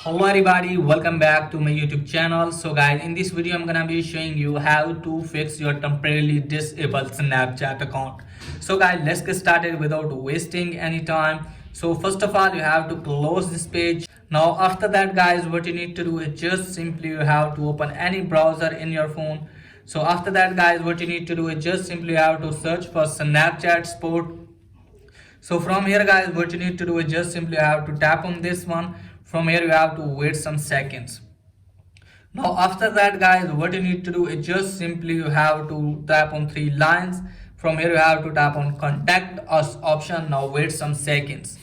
Hello everybody, welcome back to my YouTube channel. So guys, in this video I'm gonna be showing you how to fix your temporarily disabled Snapchat account. So guys, let's get started without wasting any time. So first of all, you have to close this page. Now after that guys, what you need to do is just simply you have to open any browser in your phone. So after that guys, what you need to do is just simply you have to search for Snapchat Sport. So from here guys, what you need to do is just simply have to tap on this one. From here you have to wait some seconds. Now after that guys, what you need to do is just simply you have to tap on three lines. From here you have to tap on contact us option. Now wait some seconds.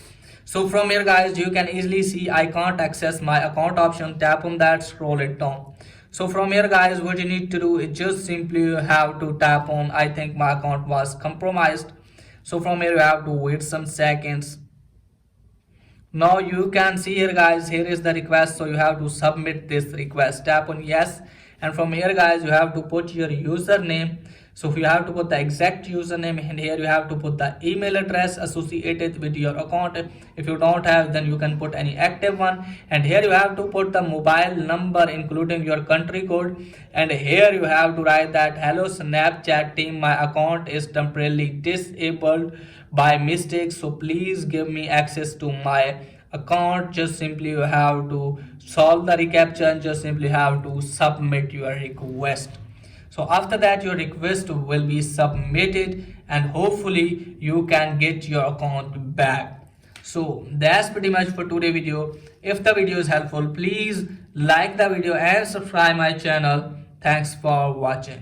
So from here guys, you can easily see I can't access my account option. Tap on that, scroll it down. So from here guys, what you need to do is just simply you have to tap on I think my account was compromised. So from here you have to wait some seconds. Now you can see here guys, here is the request, so you have to submit this request. Tap on yes, and from here guys you have to put your username. So you have to put the exact username, and here you have to put the email address associated with your account. If you don't have, then you can put any active one, and here you have to put the mobile number including your country code, and here you have to write that hello Snapchat team, my account is temporarily disabled by mistake, so please give me access to my account. Just simply you have to solve the reCAPTCHA and just simply have to submit your request. So after that your request will be submitted and hopefully you can get your account back. So that's pretty much for today's video. If the video is helpful, please like the video and subscribe my channel. Thanks for watching.